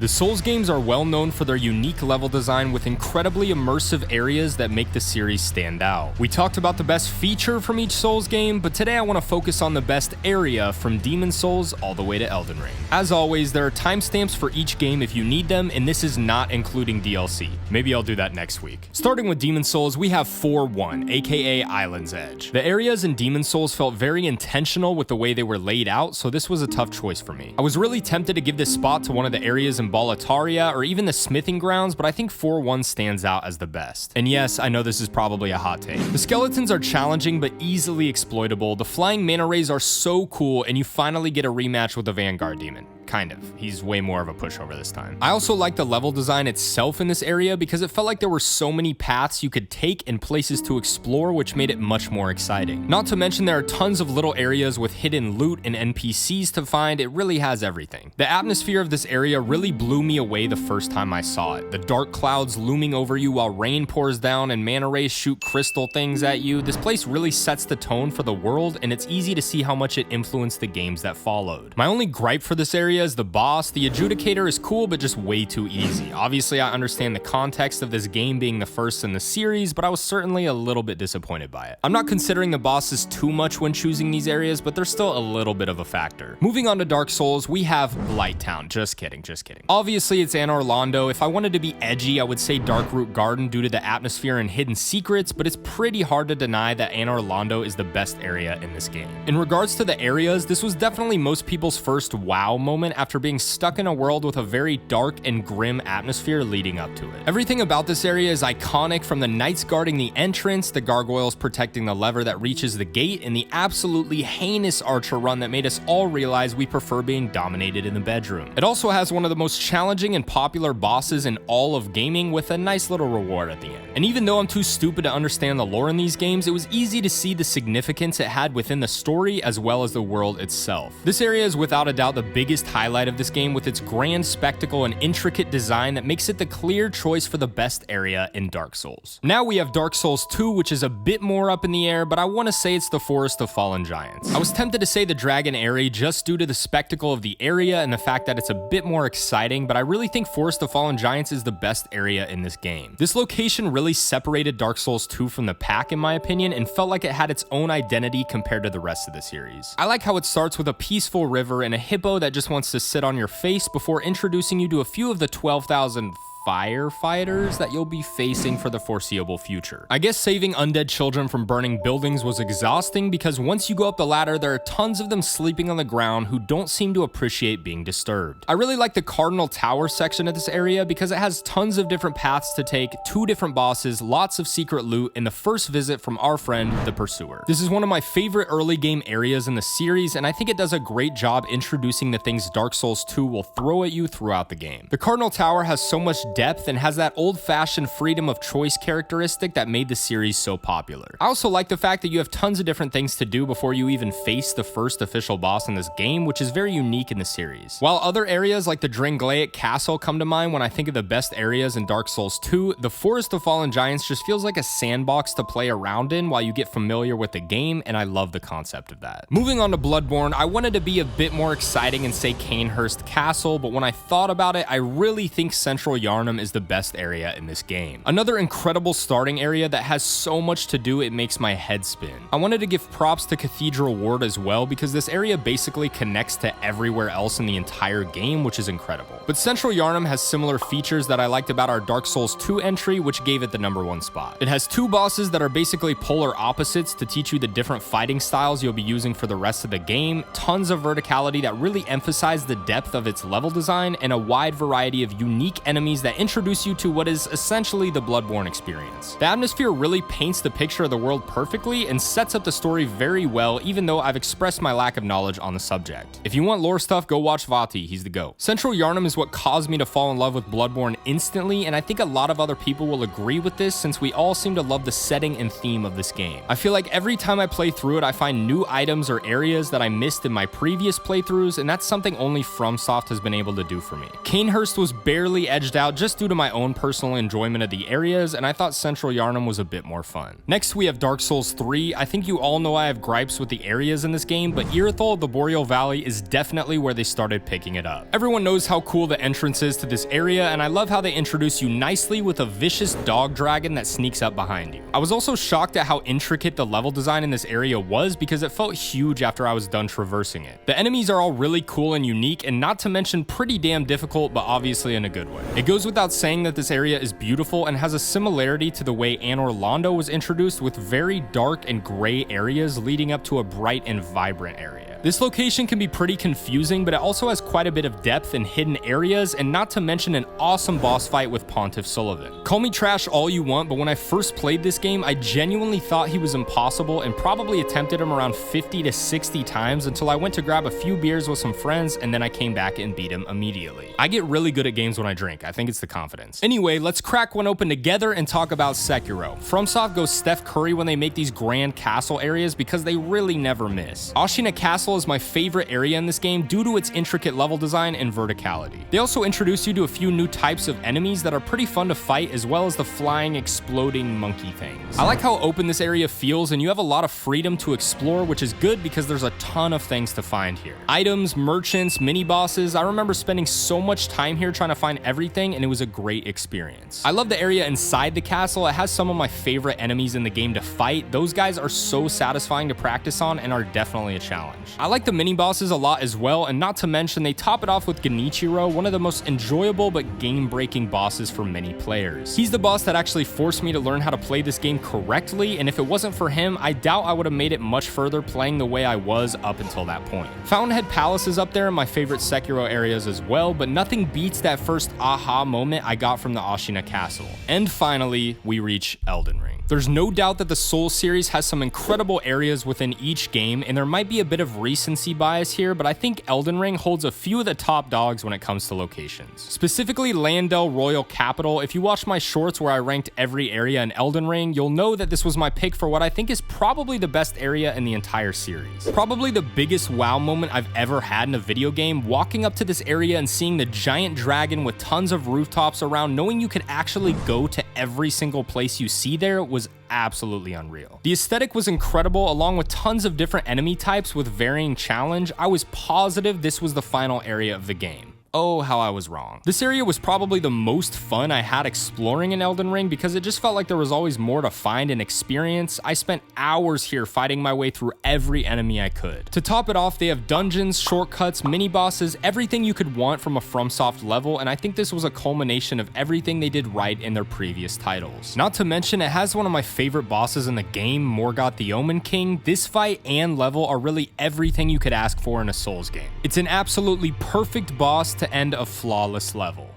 The Souls games are well known for their unique level design with incredibly immersive areas that make the series stand out. We talked about the best feature from each Souls game, but today I want to focus on the best area from Demon Souls all the way to Elden Ring. As always, there are timestamps for each game if you need them, and this is not including DLC. Maybe I'll do that next week. Starting with Demon Souls, we have 4-1, aka Island's Edge. The areas in Demon Souls felt very intentional with the way they were laid out, so this was a tough choice for me. I was really tempted to give this spot to one of the areas in Boletaria or even the smithing grounds, but I think 4-1 stands out as the best. And yes, I know this is probably a hot take. The skeletons are challenging but easily exploitable. The flying mana rays are so cool, and you finally get a rematch with the Vanguard Demon. Kind of. He's way more of a pushover this time. I also like the level design itself in this area because it felt like there were so many paths you could take and places to explore, which made it much more exciting. Not to mention there are tons of little areas with hidden loot and NPCs to find. It really has everything. The atmosphere of this area really blew me away the first time I saw it. The dark clouds looming over you while rain pours down and mana rays shoot crystal things at you. This place really sets the tone for the world, and it's easy to see how much it influenced the games that followed. My only gripe for this area is the boss. The Adjudicator is cool, but just way too easy. Obviously, I understand the context of this game being the first in the series, but I was certainly a little bit disappointed by it. I'm not considering the bosses too much when choosing these areas, but they're still a little bit of a factor. Moving on to Dark Souls, we have Blighttown. Just kidding. Obviously, it's Anor Londo. If I wanted to be edgy, I would say Darkroot Garden due to the atmosphere and hidden secrets, but it's pretty hard to deny that Anor Londo is the best area in this game. In regards to the areas, this was definitely most people's first wow moment after being stuck in a world with a very dark and grim atmosphere leading up to it. Everything about this area is iconic, from the knights guarding the entrance, the gargoyles protecting the lever that reaches the gate, and the absolutely heinous archer run that made us all realize we prefer being dominated in the bedroom. It also has one of the most challenging and popular bosses in all of gaming, with a nice little reward at the end. And even though I'm too stupid to understand the lore in these games, it was easy to see the significance it had within the story as well as the world itself. This area is without a doubt the biggest highlight of this game, with its grand spectacle and intricate design that makes it the clear choice for the best area in Dark Souls. Now we have Dark Souls 2, which is a bit more up in the air, but I want to say it's the Forest of Fallen Giants. I was tempted to say the Dragon Area just due to the spectacle of the area and the fact that it's a bit more exciting, but I really think Forest of Fallen Giants is the best area in this game. This location really separated Dark Souls 2 from the pack in my opinion, and felt like it had its own identity compared to the rest of the series. I like how it starts with a peaceful river and a hippo that just wants to sit on your face before introducing you to a few of the 12,000 firefighters that you'll be facing for the foreseeable future. I guess saving undead children from burning buildings was exhausting because once you go up the ladder, there are tons of them sleeping on the ground who don't seem to appreciate being disturbed. I really like the Cardinal Tower section of this area because it has tons of different paths to take, 2 different bosses, lots of secret loot, and the first visit from our friend, the Pursuer. This is one of my favorite early game areas in the series, and I think it does a great job introducing the things Dark Souls 2 will throw at you throughout the game. The Cardinal Tower has so much depth and has that old-fashioned freedom of choice characteristic that made the series so popular. I also like the fact that you have tons of different things to do before you even face the first official boss in this game, which is very unique in the series. While other areas like the Drangleic Castle come to mind when I think of the best areas in Dark Souls 2, the Forest of Fallen Giants just feels like a sandbox to play around in while you get familiar with the game, and I love the concept of that. Moving on to Bloodborne, I wanted to be a bit more exciting and say Cainhurst Castle, but when I thought about it, I really think Central Yharnam is the best area in this game. Another incredible starting area that has so much to do it makes my head spin. I wanted to give props to Cathedral Ward as well because this area basically connects to everywhere else in the entire game, which is incredible. But Central Yharnam has similar features that I liked about our Dark Souls 2 entry, which gave it the #1 spot. It has 2 bosses that are basically polar opposites to teach you the different fighting styles you'll be using for the rest of the game, tons of verticality that really emphasize the depth of its level design, and a wide variety of unique enemies that introduce you to what is essentially the Bloodborne experience. The atmosphere really paints the picture of the world perfectly and sets up the story very well, even though I've expressed my lack of knowledge on the subject. If you want lore stuff, go watch Vati, he's the GOAT. Central Yharnam is what caused me to fall in love with Bloodborne instantly, and I think a lot of other people will agree with this since we all seem to love the setting and theme of this game. I feel like every time I play through it, I find new items or areas that I missed in my previous playthroughs, and that's something only FromSoft has been able to do for me. Cainhurst was barely edged out just due to my own personal enjoyment of the areas, and I thought Central Yharnam was a bit more fun. Next, we have Dark Souls 3. I think you all know I have gripes with the areas in this game, but Irithyll of the Boreal Valley is definitely where they started picking it up. Everyone knows how cool the entrance is to this area, and I love how they introduce you nicely with a vicious dog dragon that sneaks up behind you. I was also shocked at how intricate the level design in this area was because it felt huge after I was done traversing it. The enemies are all really cool and unique, and not to mention pretty damn difficult, but obviously in a good way. It goes without saying that this area is beautiful and has a similarity to the way Anor Londo was introduced, with very dark and gray areas leading up to a bright and vibrant area. This location can be pretty confusing, but it also has quite a bit of depth and hidden areas, and not to mention an awesome boss fight with Pontiff Sulyvahn. Call me trash all you want, but when I first played this game, I genuinely thought he was impossible and probably attempted him around 50 to 60 times until I went to grab a few beers with some friends, and then I came back and beat him immediately. I get really good at games when I drink. I think it's the confidence. Anyway, let's crack one open together and talk about Sekiro. FromSoft goes Steph Curry when they make these grand castle areas because they really never miss. Ashina Castle is my favorite area in this game due to its intricate level design and verticality. They also introduce you to a few new types of enemies that are pretty fun to fight, as well as the flying, exploding monkey things. I like how open this area feels, and you have a lot of freedom to explore, which is good because there's a ton of things to find here. Items, merchants, mini bosses. I remember spending so much time here trying to find everything, and it was a great experience. I love the area inside the castle. It has some of my favorite enemies in the game to fight. Those guys are so satisfying to practice on and are definitely a challenge. I like the mini bosses a lot as well, and not to mention they top it off with Genichiro, one of the most enjoyable but game-breaking bosses for many players. He's the boss that actually forced me to learn how to play this game correctly, and if it wasn't for him, I doubt I would have made it much further playing the way I was up until that point. Fountainhead Palace is up there in my favorite Sekiro areas as well, but nothing beats that first aha moment I got from the Ashina Castle. And finally, we reach Elden Ring. There's no doubt that the Souls series has some incredible areas within each game, and there might be a bit of recency bias here, but I think Elden Ring holds a few of the top dogs when it comes to locations. Specifically Landel Royal Capital. If you watch my shorts where I ranked every area in Elden Ring, you'll know that this was my pick for what I think is probably the best area in the entire series. Probably the biggest wow moment I've ever had in a video game, walking up to this area and seeing the giant dragon with tons of rooftops around, knowing you could actually go to every single place you see there was absolutely unreal. The aesthetic was incredible, along with tons of different enemy types with varying challenge. I was positive this was the final area of the game. Oh, how I was wrong. This area was probably the most fun I had exploring in Elden Ring because it just felt like there was always more to find and experience. I spent hours here fighting my way through every enemy I could. To top it off, they have dungeons, shortcuts, mini bosses, everything you could want from a FromSoft level, and I think this was a culmination of everything they did right in their previous titles. Not to mention, it has one of my favorite bosses in the game, Morgoth the Omen King. This fight and level are really everything you could ask for in a Souls game. It's an absolutely perfect boss to end a flawless level.